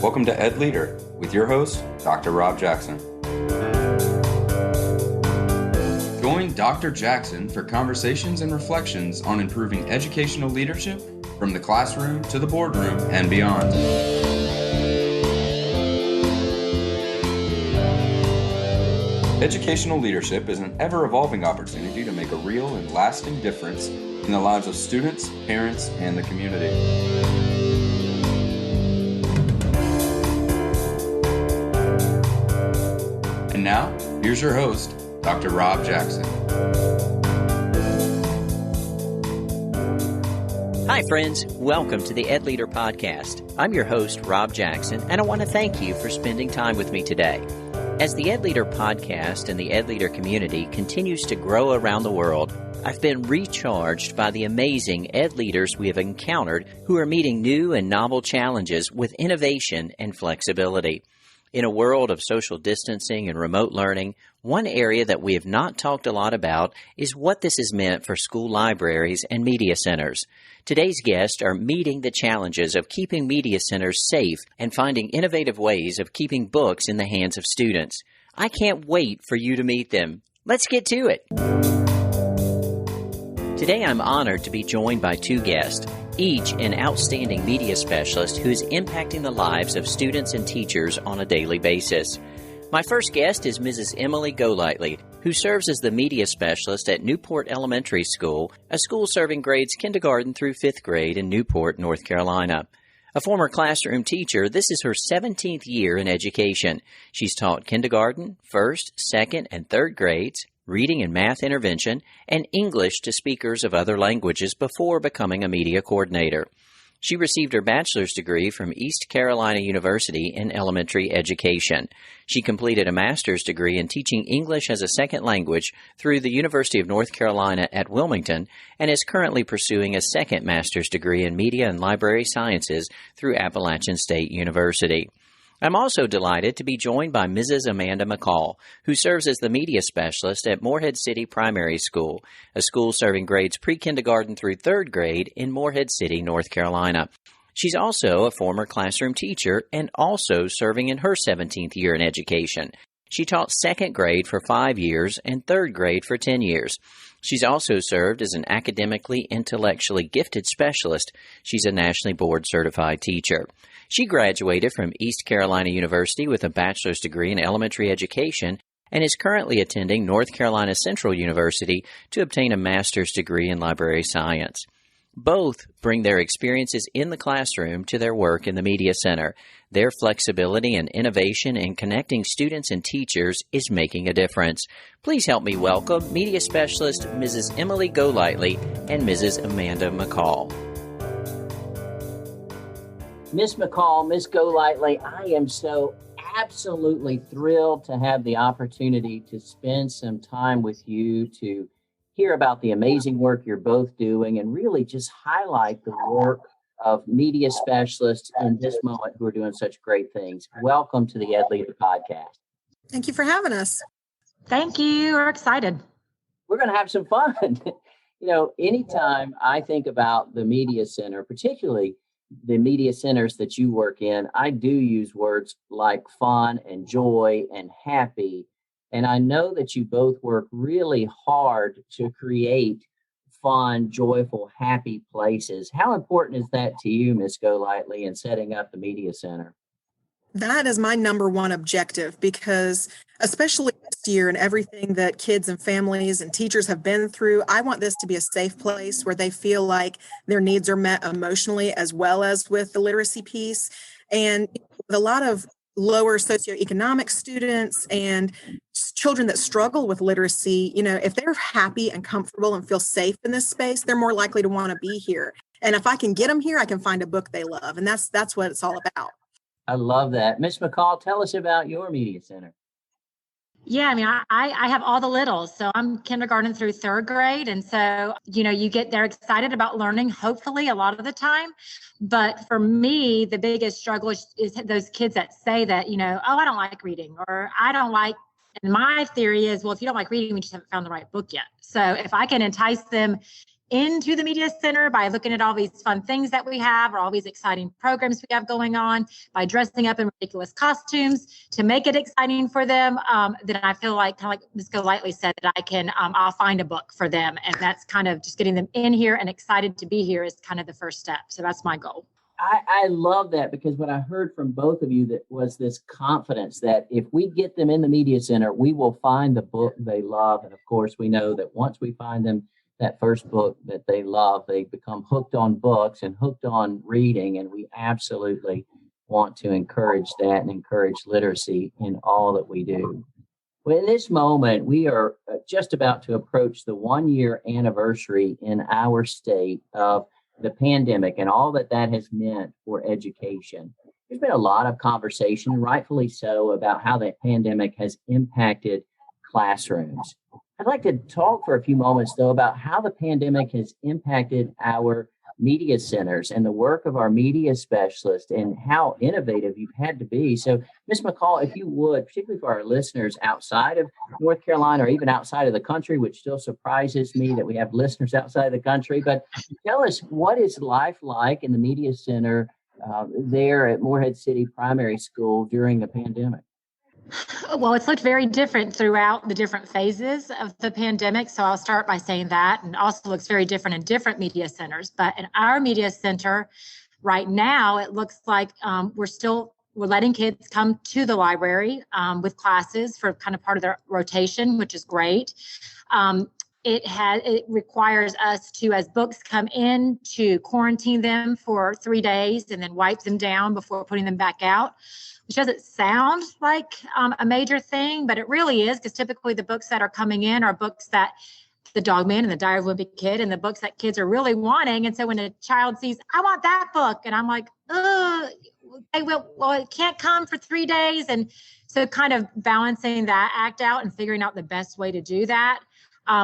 Welcome to Edleader with your host, Dr. Rob Jackson. Join Dr. Jackson for conversations and reflections on improving educational leadership from the classroom to the boardroom and beyond. Educational leadership is an ever-evolving opportunity to make a real and lasting difference in the lives of students, parents, and the community. And now, here's your host, Dr. Rob Jackson. Hi, friends. Welcome to the Edleader podcast. I'm your host, Rob Jackson, and I want to thank you for spending time with me today. As the Edleader podcast and the Edleader community continues to grow around the world, I've been recharged by the amazing ed leaders we have encountered who are meeting new and novel challenges with innovation and flexibility. In a world of social distancing and remote learning, one area that we have not talked a lot about is what this has meant for school libraries and media centers. Today's guests are meeting the challenges of keeping media centers safe and finding innovative ways of keeping books in the hands of students. I can't wait for you to meet them. Let's get to it. Today I'm honored to be joined by two guests, each an outstanding media specialist who is impacting the lives of students and teachers on a daily basis. My first guest is Mrs. Emily Golightly, who serves as the media specialist at Newport Elementary School, a school serving grades kindergarten through 5th grade in Newport, North Carolina. A former classroom teacher, this is her 17th year in education. She's taught kindergarten, 1st, 2nd, and 3rd grades, reading and math intervention, and English to speakers of other languages before becoming a media coordinator. She received her bachelor's degree from East Carolina University in elementary education. She completed a master's degree in teaching English as a second language through the University of North Carolina at Wilmington and is currently pursuing a second master's degree in media and library sciences through Appalachian State University. I'm also delighted to be joined by Mrs. Amanda McCall, who serves as the media specialist at Morehead City Primary School, a school serving grades pre-kindergarten through 3rd grade in Morehead City, North Carolina. She's also a former classroom teacher and also serving in her 17th year in education. She taught 2nd grade for 5 years and 3rd grade for 10 years. She's also served as an academically, intellectually gifted specialist. She's a nationally board certified teacher. She graduated from East Carolina University with a bachelor's degree in elementary education and is currently attending North Carolina Central University to obtain a master's degree in library science. Both bring their experiences in the classroom to their work in the Media Center. Their flexibility and innovation in connecting students and teachers is making a difference. Please help me welcome Media Specialist Mrs. Emily Golightly and Mrs. Amanda McCall. Miss McCall, Miss Golightly, I am so absolutely thrilled to have the opportunity to spend some time with you to hear about the amazing work you're both doing and really just highlight the work of media specialists in this moment who are doing such great things. Welcome to the Edleader podcast. Thank you for having us. Thank you. We're excited. We're going to have some fun. Anytime I think about the Media Center, particularly the media centers that you work in, I do use words like fun and joy and happy. And I know that you both work really hard to create fun, joyful, happy places. How important is that to you, Ms. Golightly, in setting up the Media Center? That is my number one objective because especially this year and everything that kids and families and teachers have been through, I want this to be a safe place where they feel like their needs are met emotionally as well as with the literacy piece. And with a lot of lower socioeconomic students and children that struggle with literacy, if they're happy and comfortable and feel safe in this space, they're more likely to want to be here. And if I can get them here, I can find a book they love. And that's what it's all about. I love that. Ms. McCall, tell us about your Media Center. Yeah, I have all the littles. So I'm kindergarten through 3rd grade. And so, they're excited about learning, hopefully a lot of the time. But for me, the biggest struggle is those kids that say that, I don't like reading or I don't like, and my theory is, well, if you don't like reading, we just haven't found the right book yet. So if I can entice them into the Media Center by looking at all these fun things that we have or all these exciting programs we have going on, by dressing up in ridiculous costumes to make it exciting for them, then I feel like, kind of like Ms. Golightly said, that I'll find a book for them. And that's kind of just getting them in here and excited to be here is kind of the first step. So that's my goal. I love that, because what I heard from both of you that was this confidence that if we get them in the Media Center, we will find the book they love. And of course, we know that once we find them that first book that they love, they become hooked on books and hooked on reading. And we absolutely want to encourage that and encourage literacy in all that we do. Well, in this moment, we are just about to approach the 1-year anniversary in our state of the pandemic and all that has meant for education. There's been a lot of conversation, rightfully so, about how that pandemic has impacted classrooms. I'd like to talk for a few moments, though, about how the pandemic has impacted our media centers and the work of our media specialists and how innovative you've had to be. So, Ms. McCall, if you would, particularly for our listeners outside of North Carolina or even outside of the country, which still surprises me that we have listeners outside of the country, but tell us, what is life like in the media center there at Morehead City Primary School during the pandemic? Well, it's looked very different throughout the different phases of the pandemic. So I'll start by saying that, and also looks very different in different media centers. But in our media center right now, it looks like we're letting kids come to the library with classes for kind of part of their rotation, which is great. It requires us to, as books come in, to quarantine them for 3 days and then wipe them down before putting them back out, which doesn't sound like a major thing, but it really is, because typically the books that are coming in are books that The Dog Man and The Diary of a Wimpy Kid, and the books that kids are really wanting. And so when a child sees, I want that book, and I'm like, it can't come for 3 days. And so kind of balancing that act out and figuring out the best way to do that.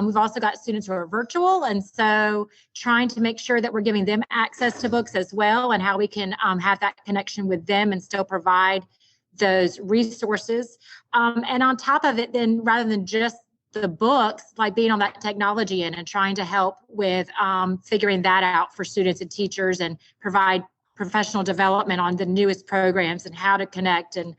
We've also got students who are virtual, and so trying to make sure that we're giving them access to books as well, and how we can have that connection with them and still provide those resources. And on top of it, then, rather than just the books, like being on that technology end and trying to help with figuring that out for students and teachers and provide professional development on the newest programs and how to connect and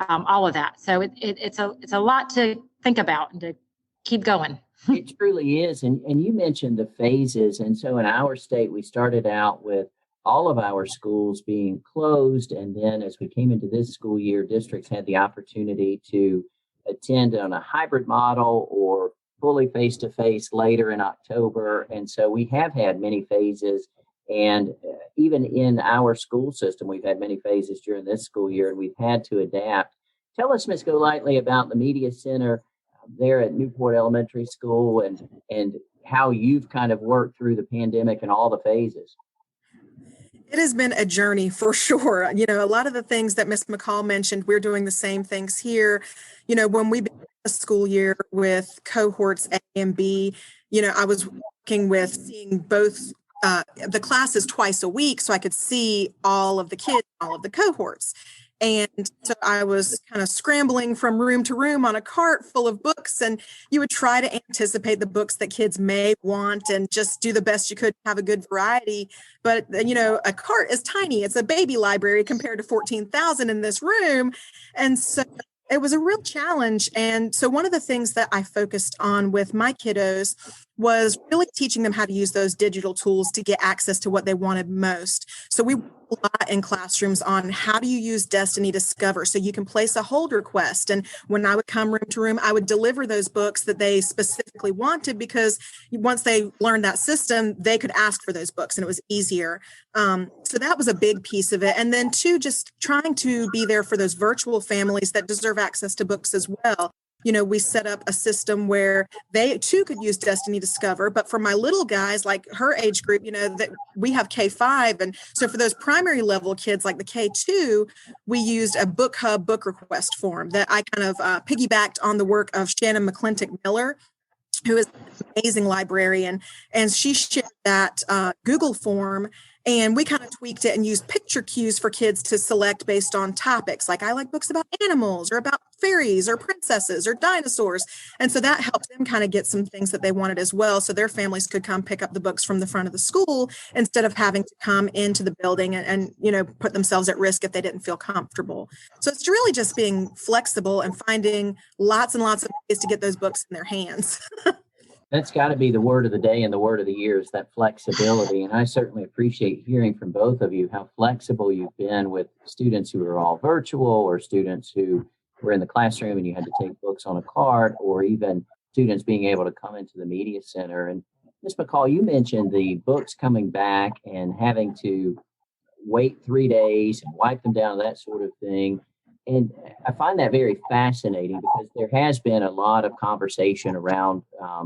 all of that. So it's a lot to think about and to keep going. It truly is. And you mentioned the phases. And so in our state, we started out with all of our schools being closed. And then as we came into this school year, districts had the opportunity to attend on a hybrid model or fully face-to-face later in October. And so we have had many phases. And even in our school system, we've had many phases during this school year, and we've had to adapt. Tell us, Ms. Golightly, about the Media Center there at Newport Elementary School and how you've kind of worked through the pandemic and all the phases. It has been a journey for sure. You know, a lot of the things that Ms. McCall mentioned, we're doing the same things here. You know, when we began the school year with cohorts A and B, you know, I was working with seeing both the classes twice a week so I could see all of the kids, all of the cohorts. And so I was kind of scrambling from room to room on a cart full of books, and you would try to anticipate the books that kids may want and just do the best you could to have a good variety. But, you know, a cart is tiny. It's a baby library compared to 14,000 in this room. And so it was a real challenge. And so one of the things that I focused on with my kiddos was really teaching them how to use those digital tools to get access to what they wanted most. So we worked a lot in classrooms on how do you use Destiny Discover so you can place a hold request. And when I would come room to room, I would deliver those books that they specifically wanted, because once they learned that system, they could ask for those books and it was easier. So that was a big piece of it. And then two, just trying to be there for those virtual families that deserve access to books as well. You know, we set up a system where they too could use Destiny Discover. But for my little guys, like her age group, you know, that we have K5. And so for those primary level kids like the K2, we used a Book Hub book request form that I kind of piggybacked on the work of Shannon McClintock Miller, who is an amazing librarian. And she shared that Google form. And we kind of tweaked it and used picture cues for kids to select based on topics. Like, I like books about animals or about fairies or princesses or dinosaurs. And so that helped them kind of get some things that they wanted as well. So their families could come pick up the books from the front of the school instead of having to come into the building and put themselves at risk if they didn't feel comfortable. So it's really just being flexible and finding lots and lots of ways to get those books in their hands. That's got to be the word of the day and the word of the year is that flexibility. And I certainly appreciate hearing from both of you how flexible you've been with students who are all virtual or students who were in the classroom and you had to take books on a cart, or even students being able to come into the media center. And Ms. McCall, you mentioned the books coming back and having to wait 3 days and wipe them down, that sort of thing. And I find that very fascinating because there has been a lot of conversation around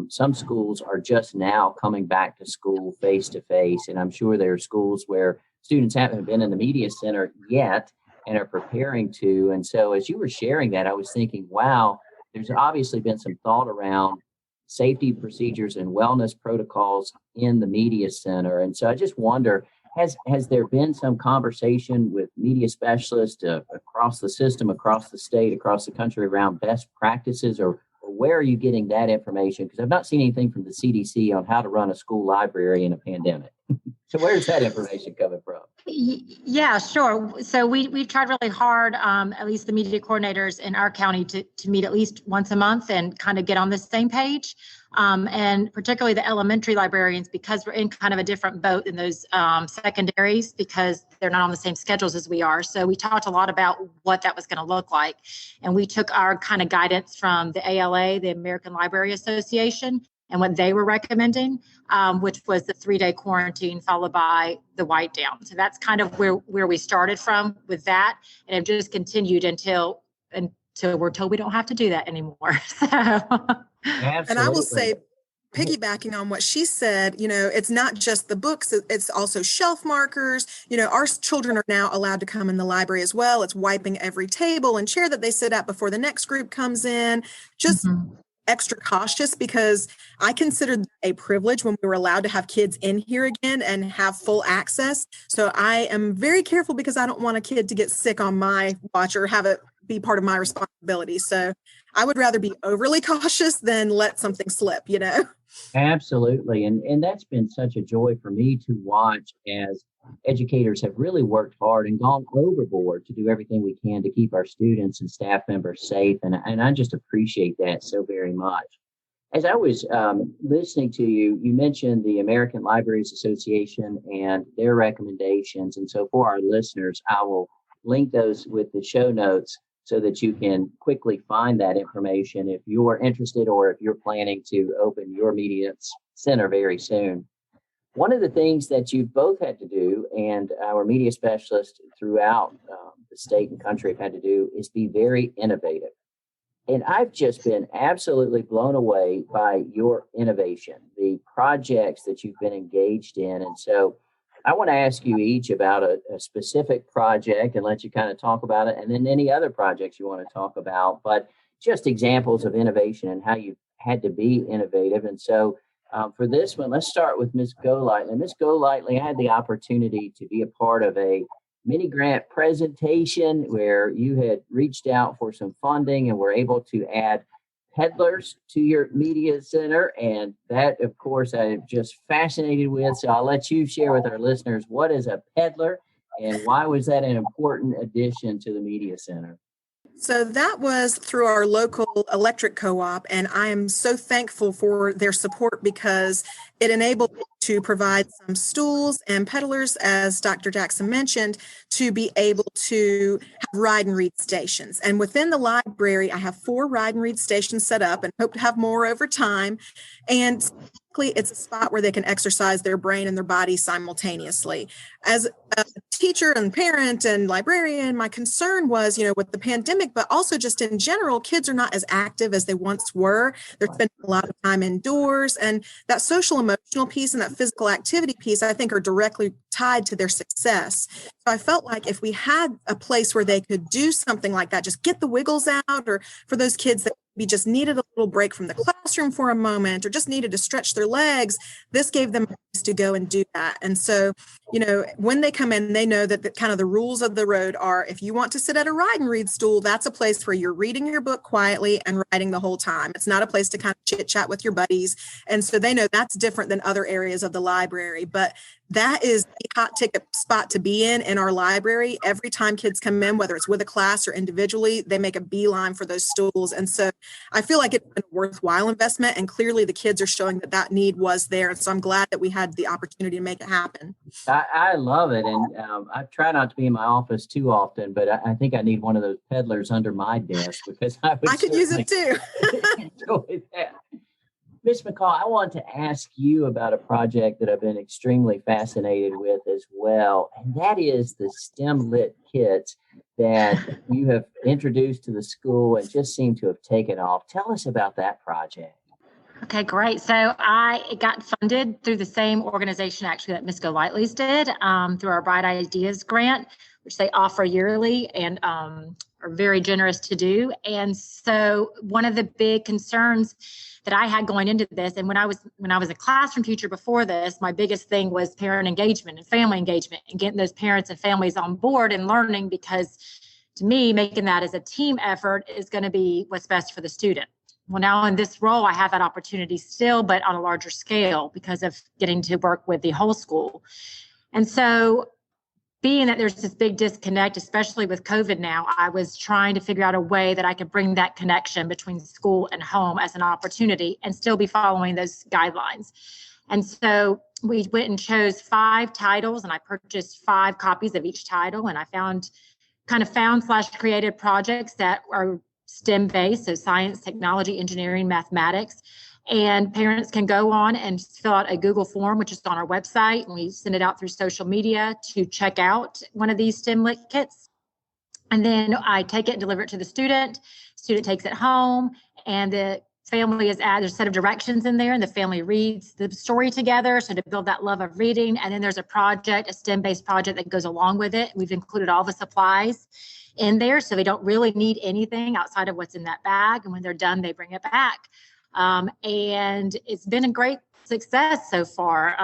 some schools are just now coming back to school face to face. And I'm sure there are schools where students haven't been in the media center yet and are preparing to. And so as you were sharing that, I was thinking, wow, there's obviously been some thought around safety procedures and wellness protocols in the media center. And so I just wonder, has there been some conversation with media specialists across the system, across the state, across the country around best practices, or where are you getting that information? Because I've not seen anything from the CDC on how to run a school library in a pandemic. So where's that information coming from? Yeah, sure. So we've tried really hard, at least the media coordinators in our county, to meet at least once a month and kind of get on the same page. And particularly the elementary librarians, because we're in kind of a different boat in those secondaries, because they're not on the same schedules as we are. So we talked a lot about what that was going to look like. And we took our kind of guidance from the ALA, the American Library Association, and what they were recommending, which was the 3-day quarantine followed by the white down. So that's kind of where we started from with that, and have just continued until we're told we don't have to do that anymore. So. Absolutely. And I will say, piggybacking on what she said, it's not just the books, it's also shelf markers. Our children are now allowed to come in the library as well. It's wiping every table and chair that they sit at before the next group comes in. Just extra cautious, because I considered a privilege when we were allowed to have kids in here again and have full access. So I am very careful because I don't want a kid to get sick on my watch or have it be part of my responsibility. So I would rather be overly cautious than let something slip, Absolutely. And that's been such a joy for me to watch as educators have really worked hard and gone overboard to do everything we can to keep our students and staff members safe. And I just appreciate that so very much. As I was listening to you, you mentioned the American Libraries Association and their recommendations. And so for our listeners, I will link those with the show notes so that you can quickly find that information if you're interested or if you're planning to open your media center very soon. One of the things that you both had to do, and our media specialists throughout the state and country have had to do, is be very innovative. And I've just been absolutely blown away by your innovation, the projects that you've been engaged in. And so I want to ask you each about a specific project and let you kind of talk about it, and then any other projects you want to talk about, but just examples of innovation and how you had to be innovative. And so for this one, let's start with Ms. Golightly. Ms. Golightly, I had the opportunity to be a part of a mini grant presentation where you had reached out for some funding and were able to add peddlers to your media center. And that, of course, I'm just fascinated with. So I'll let you share with our listeners, what is a peddler and why was that an important addition to the media center? So that was through our local electric co-op, and I am so thankful for their support because it enabled me to provide some stools and peddlers, as Dr. Jackson mentioned, to be able to have ride and read stations. And within the library, I have 4 ride and read stations set up and hope to have more over time. And it's a spot where they can exercise their brain and their body simultaneously. As a teacher and parent and librarian, my concern was, with the pandemic, but also just in general, kids are not as active as they once were. They're spending a lot of time indoors, and that social emotional piece and that physical activity piece, I think, are directly tied to their success. So I felt like if we had a place where they could do something like that, just get the wiggles out, or for those kids that maybe just needed a little break from the classroom for a moment or just needed to stretch their legs, this gave them a place to go and do that. And so, when they come in, they know that kind of the rules of the road are, if you want to sit at a write and read stool, that's a place where you're reading your book quietly and writing the whole time. It's not a place to kind of chit chat with your buddies. And so they know that's different than other areas of the library. But that is a hot ticket spot to be in our library. Every time kids come in, whether it's with a class or individually, they make a beeline for those stools. And so I feel like it's been a worthwhile investment. And clearly the kids are showing that need was there. And so I'm glad that we had the opportunity to make it happen. I love it. And I try not to be in my office too often, but I think I need one of those peddlers under my desk because I could use it too. Enjoy that. Ms. McCall, I want to ask you about a project that I've been extremely fascinated with as well, and that is the STEM Lit kits that you have introduced to the school and just seem to have taken off. Tell us about that project. Okay, great. So I got funded through the same organization actually that Ms. Golightly's did through our Bright Ideas grant, which they offer yearly and are very generous to do. And so one of the big concerns that I had going into this, and when I was a classroom teacher before this, my biggest thing was parent engagement and family engagement and getting those parents and families on board and learning, because to me, making that as a team effort is going to be what's best for the student. Well, now in this role, I have that opportunity still, but on a larger scale because of getting to work with the whole school. And so being that there's this big disconnect, especially with COVID now, I was trying to figure out a way that I could bring that connection between school and home as an opportunity and still be following those guidelines. And so we went and chose 5 titles, and I purchased 5 copies of each title. And I found/created projects that are STEM based, so science, technology, engineering, mathematics. And parents can go on and fill out a Google form, which is on our website, and we send it out through social media to check out one of these STEM Lit kits. And then I take it and deliver it to the student. Student takes it home, and the family is added. There's a set of directions in there, and the family reads the story together, so to build that love of reading. And then there's a project, a STEM-based project that goes along with it. We've included all the supplies in there, so they don't really need anything outside of what's in that bag. And when they're done, they bring it back. And it's been a great success so far.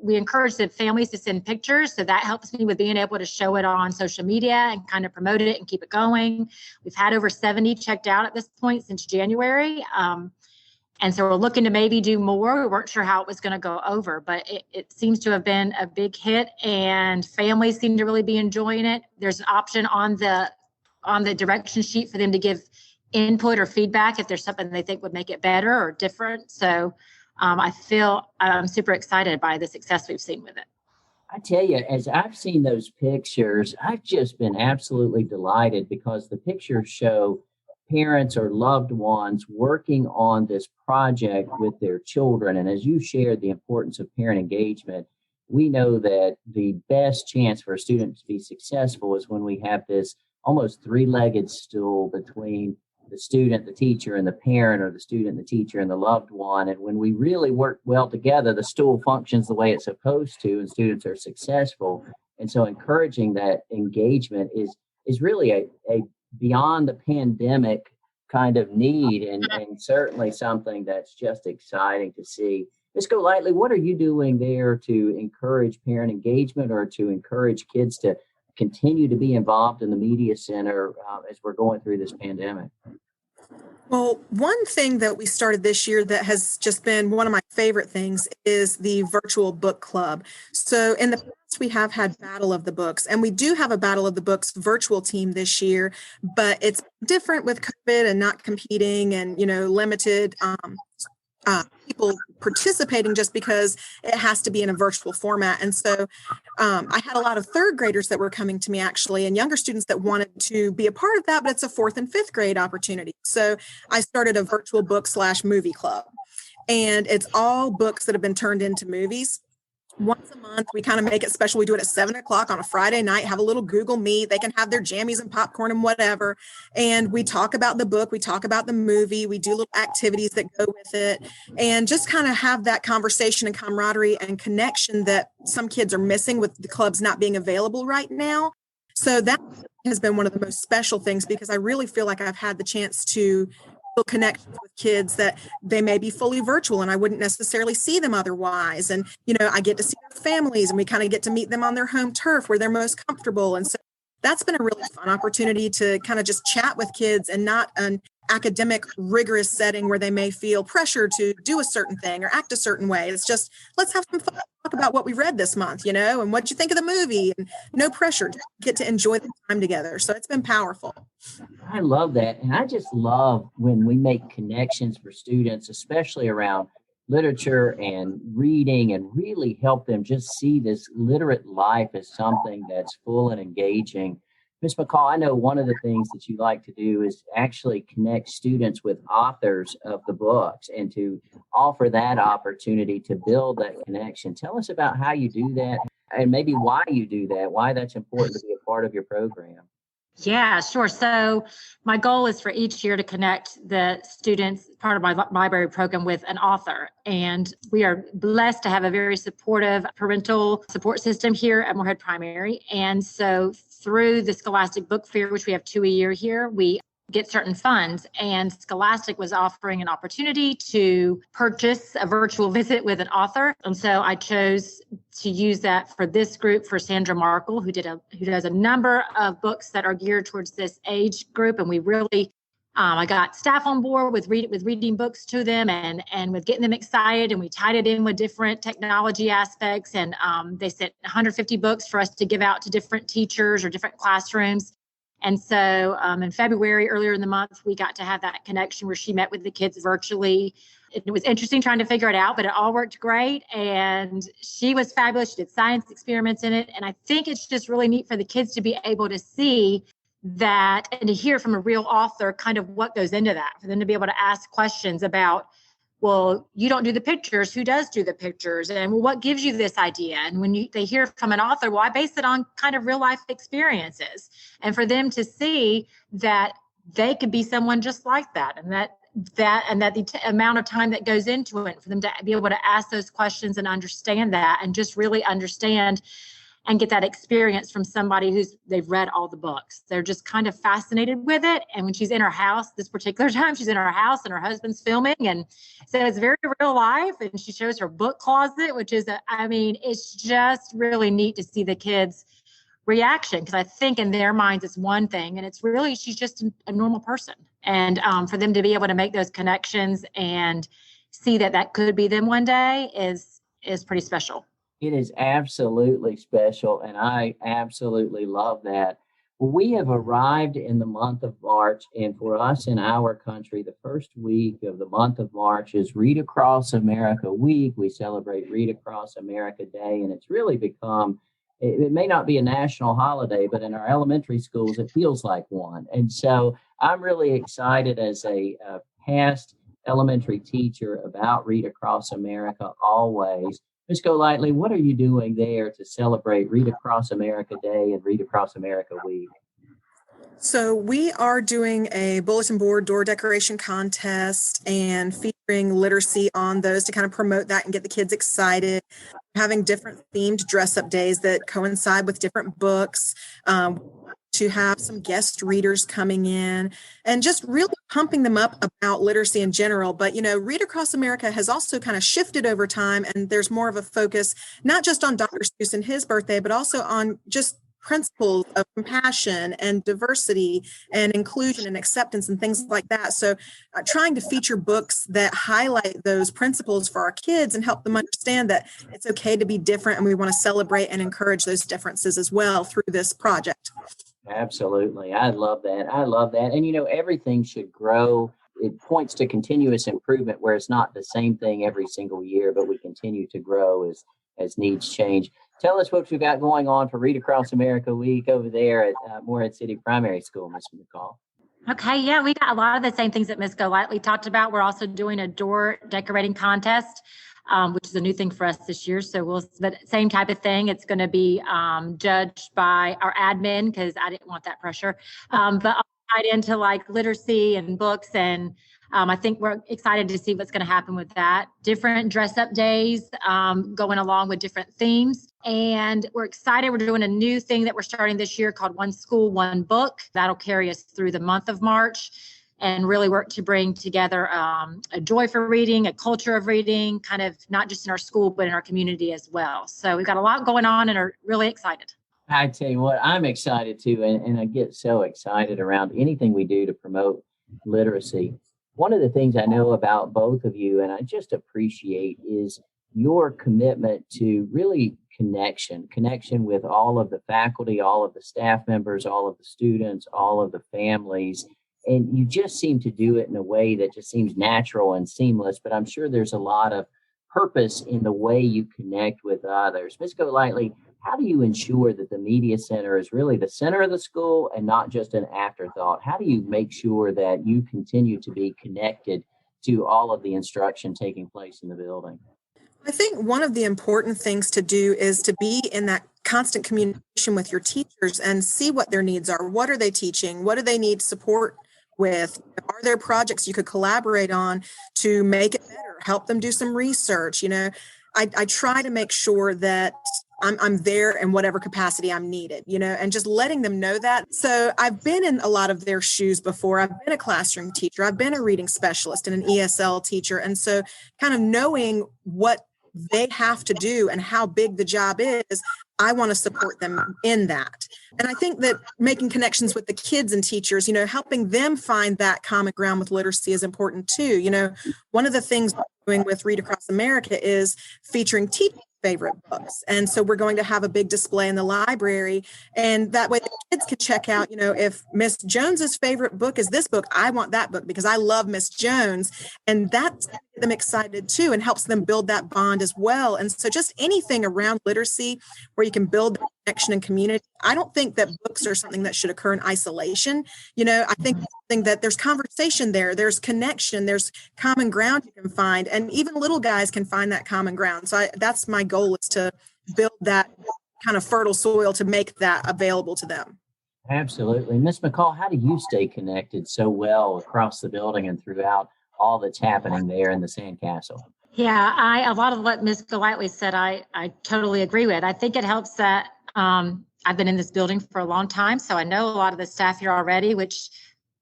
We encourage the families to send pictures, so that helps me with being able to show it on social media and kind of promote it and keep it going. We've had over 70 checked out at this point since January. And so we're looking to maybe do more. We weren't sure how it was going to go over, but it seems to have been a big hit, and families seem to really be enjoying it. There's an option on the direction sheet for them to give input or feedback if there's something they think would make it better or different. So I feel I'm super excited by the success we've seen with it. I tell you, as I've seen those pictures, I've just been absolutely delighted because the pictures show parents or loved ones working on this project with their children. And as you shared the importance of parent engagement, we know that the best chance for a student to be successful is when we have this almost 3-legged stool between the student, the teacher, and the parent, or the student, the teacher, and the loved one. And when we really work well together, the stool functions the way it's supposed to, and students are successful. And so encouraging that engagement is really a beyond the pandemic kind of need, and certainly something that's just exciting to see. Ms. Golightly, what are you doing there to encourage parent engagement or to encourage kids to continue to be involved in the media center as we're going through this pandemic? Well, one thing that we started this year that has just been one of my favorite things is the virtual book club. So in the past, we have had Battle of the Books, and we do have a Battle of the Books virtual team this year, but it's different with COVID and not competing and, limited people participating just because it has to be in a virtual format. And so I had a lot of 3rd graders that were coming to me actually, and younger students that wanted to be a part of that, but it's a 4th and 5th grade opportunity. So I started a virtual book/movie club, and it's all books that have been turned into movies. Once a month, we kind of make it special. We do it at 7:00 on a Friday night, have a little Google Meet. They can have their jammies and popcorn and whatever. And we talk about the book. We talk about the movie. We do little activities that go with it, and just kind of have that conversation and camaraderie and connection that some kids are missing with the clubs not being available right now. So that has been one of the most special things, because I really feel like I've had the chance to connections with kids that they may be fully virtual and I wouldn't necessarily see them otherwise. And, I get to see their families and we kind of get to meet them on their home turf where they're most comfortable. And so that's been a really fun opportunity to kind of just chat with kids and not an academic rigorous setting where they may feel pressure to do a certain thing or act a certain way. It's just, let's have some fun, talk about what we read this month, and what you think of the movie, and no pressure, to get to enjoy the time together. So it's been powerful. I love that. And I just love when we make connections for students, especially around literature and reading, and really help them just see this literate life as something that's full and engaging. Ms. McCall, I know one of the things that you like to do is actually connect students with authors of the books and to offer that opportunity to build that connection. Tell us about how you do that and maybe why you do that, why that's important to be a part of your program. Yeah, sure. So my goal is for each year to connect the students, part of my library program, with an author. And we are blessed to have a very supportive parental support system here at Moorhead Primary. And so through the Scholastic Book Fair, which we have 2 a year here, we get certain funds, and Scholastic was offering an opportunity to purchase a virtual visit with an author. And so I chose to use that for this group, for Sandra Markle, who does a number of books that are geared towards this age group. And we really, I got staff on board with reading books to them and with getting them excited, and we tied it in with different technology aspects. And they sent 150 books for us to give out to different teachers or different classrooms. And so in February, earlier in the month, we got to have that connection where she met with the kids virtually. It was interesting trying to figure it out, but it all worked great. And she was fabulous. She did science experiments in it. And I think it's just really neat for the kids to be able to see that and to hear from a real author kind of what goes into that, for them to be able to ask questions about, well, you don't do the pictures. Who does do the pictures? And well, what gives you this idea? And when they hear from an author, well, I base it on kind of real life experiences. And for them to see that they could be someone just like that, and that the amount of time that goes into it, for them to be able to ask those questions and understand that, and just really understand and get that experience from somebody they've read all the books. They're just kind of fascinated with it. And when she's in her house, this particular time, she's in her house and her husband's filming. And so it's very real life. And she shows her book closet, which is, it's just really neat to see the kids' reaction. Because I think in their minds, it's one thing, and it's really, she's just a normal person. And for them to be able to make those connections and see that could be them one day is pretty special. It is absolutely special, and I absolutely love that. Well, we have arrived in the month of March, and for us in our country, the first week of the month of March is Read Across America Week. We celebrate Read Across America Day, and it's really become, it may not be a national holiday, but in our elementary schools, it feels like one. And so I'm really excited as a past elementary teacher about Read Across America always. Ms. Golightly, what are you doing there to celebrate Read Across America Day and Read Across America Week? So we are doing a bulletin board door decoration contest and featuring literacy on those to kind of promote that and get the kids excited. Having different themed dress-up days that coincide with different books, to have some guest readers coming in and just really pumping them up about literacy in general. But, Read Across America has also kind of shifted over time, and there's more of a focus, not just on Dr. Seuss and his birthday, but also on just principles of compassion and diversity and inclusion and acceptance and things like that. So trying to feature books that highlight those principles for our kids and help them understand that it's okay to be different, and we want to celebrate and encourage those differences as well through this project. Absolutely. I love that. And, everything should grow. It points to continuous improvement where it's not the same thing every single year, but we continue to grow as needs change. Tell us what you got going on for Read Across America Week over there at Moorhead City Primary School, Ms. McCall. Okay, yeah, we got a lot of the same things that Ms. Golightly talked about. We're also doing a door decorating contest, which is a new thing for us this year. So but same type of thing. It's going to be judged by our admin, because I didn't want that pressure. But I'll tied into like literacy and books, and I think we're excited to see what's going to happen with that. Different dress-up days going along with different themes. And we're excited. We're doing a new thing that we're starting this year called One School, One Book. That'll carry us through the month of March. and really work to bring together a joy for reading, a culture of reading, kind of not just in our school, but in our community as well. So we've got a lot going on and are really excited. I tell you what, I'm excited too, and I get so excited around anything we do to promote literacy. One of the things I know about both of you, and I just appreciate, is your commitment to really connection with all of the faculty, all of the staff members, all of the students, all of the families. And you just seem to do it in a way that just seems natural and seamless, but I'm sure there's a lot of purpose in the way you connect with others. Ms. Golightly, how do you ensure that the Media Center is really the center of the school and not just an afterthought? How do you make sure that you continue to be connected to all of the instruction taking place in the building? I think one of the important things to do is to be in that constant communication with your teachers and see what their needs are. What are they teaching? What do they need support with? Are there projects you could collaborate on to make it better? Help them do some research. I try to make sure that I'm there in whatever capacity I'm needed, and just letting them know that. So I've been in a lot of their shoes before. I've been a classroom teacher. I've been a reading specialist and an ESL teacher. And so kind of knowing what they have to do and how big the job is, I want to support them in that. And I think that making connections with the kids and teachers, helping them find that common ground with literacy is important too. One of the things we're doing with Read Across America is featuring teachers' favorite books. And so we're going to have a big display in the library. And that way the kids can check out, if Miss Jones's favorite book is this book, I want that book because I love Miss Jones. And that gets them excited too and helps them build that bond as well. And so just anything around literacy where you can build that connection and community. I don't think that books are something that should occur in isolation. I think that there's conversation there, there's connection, there's common ground you can find, and even little guys can find that common ground. So that's my goal, is to build that kind of fertile soil to make that available to them. Absolutely. Ms. McCall, how do you stay connected so well across the building and throughout all that's happening there in the Sandcastle? Yeah, a lot of what Ms. Golightly said, I totally agree with. I think it helps that I've been in this building for a long time, so I know a lot of the staff here already, which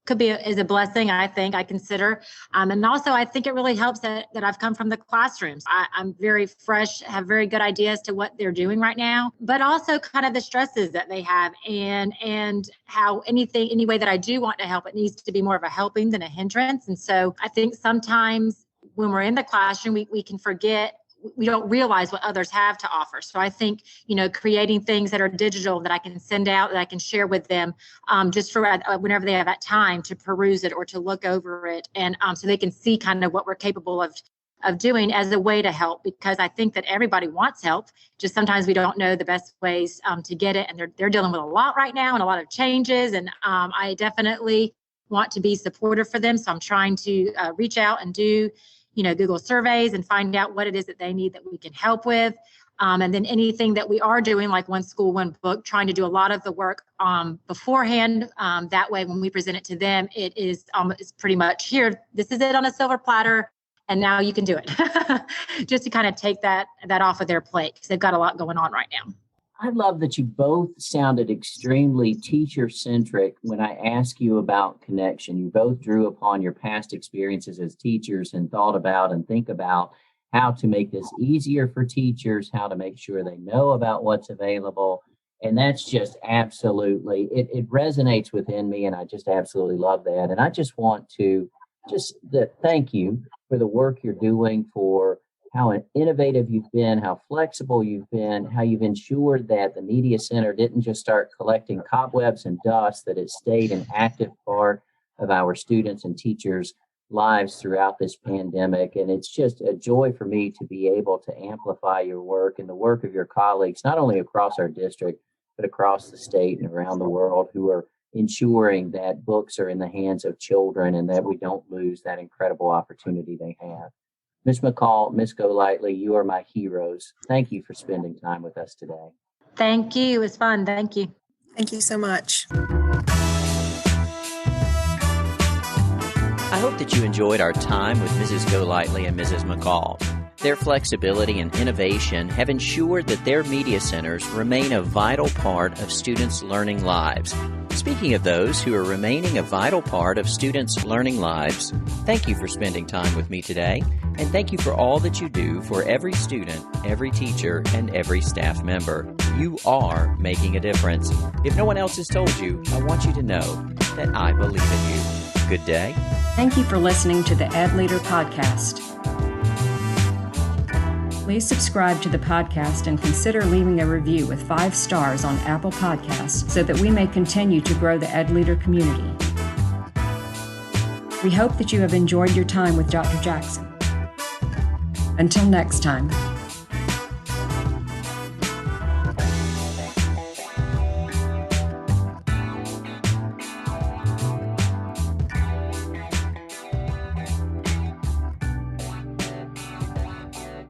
is a blessing, I think, I consider. And also, I think it really helps that I've come from the classrooms. I'm very fresh, have very good ideas to what they're doing right now, but also kind of the stresses that they have and how any way that I do want to help, it needs to be more of a helping than a hindrance. And so I think sometimes when we're in the classroom, we can forget, we don't realize what others have to offer. So I think, creating things that are digital that I can send out, that I can share with them just for whenever they have that time to peruse it or to look over it. And so they can see kind of what we're capable of doing as a way to help, because I think that everybody wants help. Just sometimes we don't know the best ways to get it. And they're dealing with a lot right now and a lot of changes. And I definitely want to be supportive for them. So I'm trying to reach out and do Google surveys and find out what it is that they need that we can help with. And then anything that we are doing, like One School, One Book, trying to do a lot of the work beforehand. That way, when we present it to them, it is it's pretty much here. This is it on a silver platter, and now you can do it. Just to kind of take that off of their plate, because they've got a lot going on right now. I love that you both sounded extremely teacher-centric when I asked you about connection. You both drew upon your past experiences as teachers and thought about and think about how to make this easier for teachers, how to make sure they know about what's available. And that's just absolutely, it resonates within me, and I just absolutely love that. And I just want to thank you for the work you're doing, for how innovative you've been, how flexible you've been, how you've ensured that the Media Center didn't just start collecting cobwebs and dust, that it stayed an active part of our students and teachers' lives throughout this pandemic. And it's just a joy for me to be able to amplify your work and the work of your colleagues, not only across our district, but across the state and around the world, who are ensuring that books are in the hands of children and that we don't lose that incredible opportunity they have. Ms. McCall, Ms. Golightly, you are my heroes. Thank you for spending time with us today. Thank you. It was fun. Thank you. Thank you so much. I hope that you enjoyed our time with Mrs. Golightly and Mrs. McCall. Their flexibility and innovation have ensured that their media centers remain a vital part of students' learning lives. Speaking of those who are remaining a vital part of students' learning lives, thank you for spending time with me today, and thank you for all that you do for every student, every teacher, and every staff member. You are making a difference. If no one else has told you, I want you to know that I believe in you. Good day. Thank you for listening to the Edleader podcast. Please subscribe to the podcast and consider leaving a review with 5 stars on Apple Podcasts so that we may continue to grow the Edleader community. We hope that you have enjoyed your time with Dr. Jackson. Until next time.